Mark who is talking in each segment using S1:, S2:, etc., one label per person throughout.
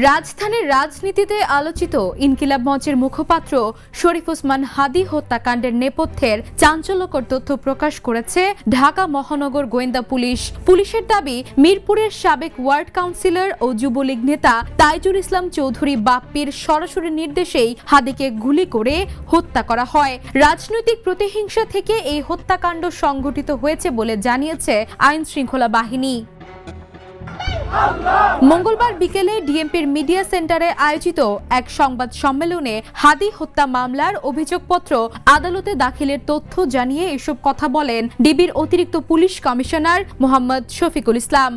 S1: রাজধানীর রাজনীতিতে আলোচিত ইনকিলাব মঞ্চের মুখপাত্র শরীফ ওসমান হাদী হত্যাকাণ্ডের নেপথ্যের চাঞ্চল্যকর তথ্য প্রকাশ করেছে ঢাকা মহানগর গোয়েন্দা পুলিশ। পুলিশের দাবি, মিরপুরের সাবেক ওয়ার্ড কাউন্সিলর ও যুবলীগ নেতা তাইজুল ইসলাম চৌধুরী বাপ্পির সরাসরি নির্দেশেই হাদীকে গুলি করে হত্যা করা হয়। রাজনৈতিক প্রতিহিংসা থেকে এই হত্যাকাণ্ড সংঘটিত হয়েছে বলে জানিয়েছে আইন শৃঙ্খলা বাহিনী। মঙ্গলবার বিকেলে ডিএমপির মিডিয়া সেন্টারে আয়োজিত এক সংবাদ সম্মেলনে হাদী হত্যা মামলার অভিযোগপত্র আদালতে দাখিলের তথ্য জানিয়ে এসব কথা বলেন ডিবির অতিরিক্ত পুলিশ কমিশনার মোহাম্মদ শফিকুল ইসলাম।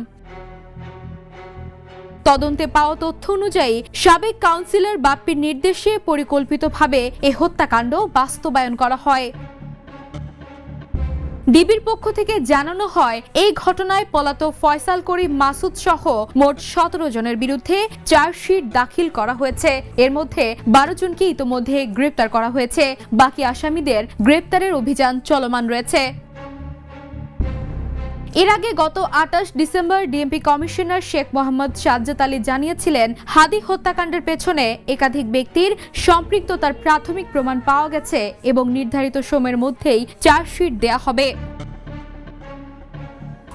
S1: তদন্তে পাওয়া তথ্য অনুযায়ী সাবেক কাউন্সিলর বাপ্পির নির্দেশে পরিকল্পিতভাবে এ হত্যাকাণ্ড বাস্তবায়ন করা হয়। ডিবির পক্ষ থেকে জানানো হয়, এই ঘটনায় পলাতক ফয়সাল করিম মাসুদ সহ মোট 17 জনের বিরুদ্ধে চার্জশিট দাখিল করা হয়েছে। এর মধ্যে 12 জনকে ইতোমধ্যে গ্রেপ্তার করা হয়েছে। বাকি আসামিদের গ্রেপ্তারের অভিযান চলমান রয়েছে। এর আগে গত 28 December DMP commissioner Sheikh Mohammad Sajjad Ali জানিয়েছিলেন, হাদী হত্যাকাণ্ডের পেছনে একাধিক ব্যক্তির সম্পৃক্ততার প্রাথমিক প্রমাণ পাওয়া গেছে এবং নির্ধারিত সময়ের মধ্যেই চার্জশিট দেয়া হবে।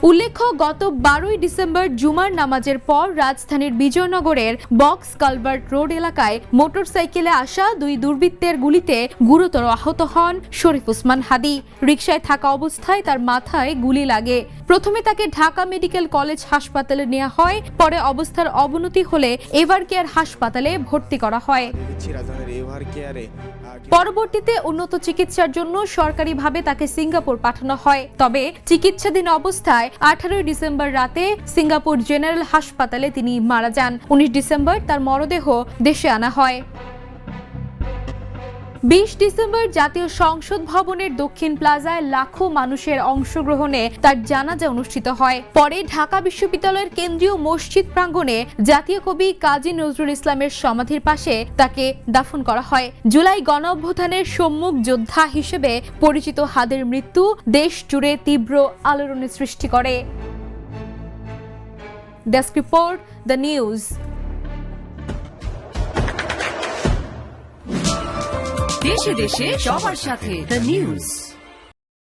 S1: উল্লেখ্য, গত 12 ডিসেম্বর জুমার নামাজের পর রাজধানীর বিজয়নগরের বক্স কালভার্ট রোড এলাকায় মোটরসাইকেলে আসা দুই দুর্বৃত্তের গুলিতে গুরুতর আহত হন শরীফ ওসমান হাদী। রিকশায় থাকা অবস্থায় তার মাথায় গুলি লাগে। প্রথমে তাকে ঢাকা মেডিকেল কলেজ হাসপাতালে নেওয়া হয়, পরে অবস্থার অবনতি হলে এভার কেয়ার হাসপাতালে ভর্তি করা হয়। পরবর্তীতে উন্নত চিকিৎসার জন্য সরকারিভাবে তাকে সিঙ্গাপুর পাঠানো হয়। তবে চিকিৎসাধীন অবস্থায় 18 ডিসেম্বর রাতে সিঙ্গাপুর জেনারেল হাসপাতালে তিনি মারা যান। 19 ডিসেম্বর তার মরদেহ দেশে আনা হয়। 20 ডিসেম্বর জাতীয় সংসদ ভবনের দক্ষিণ প্লাজায় লাখো মানুষের অংশগ্রহণে তার জানাজা অনুষ্ঠিত হয়। পরে ঢাকা বিশ্ববিদ্যালয়ের কেন্দ্রীয় মসজিদ প্রাঙ্গণে জাতীয় কবি কাজী নজরুল ইসলামের সমাধির পাশে তাকে দাফন করা হয়। জুলাই গণঅভ্যুত্থানের সম্মুখ যোদ্ধা হিসেবে পরিচিত হাদীর মৃত্যু দেশ জুড়ে তীব্র আলোড়নের সৃষ্টি করে। Desk report, the news.
S2: দেশে দেশে সবার সাথে দ্য নিউজ।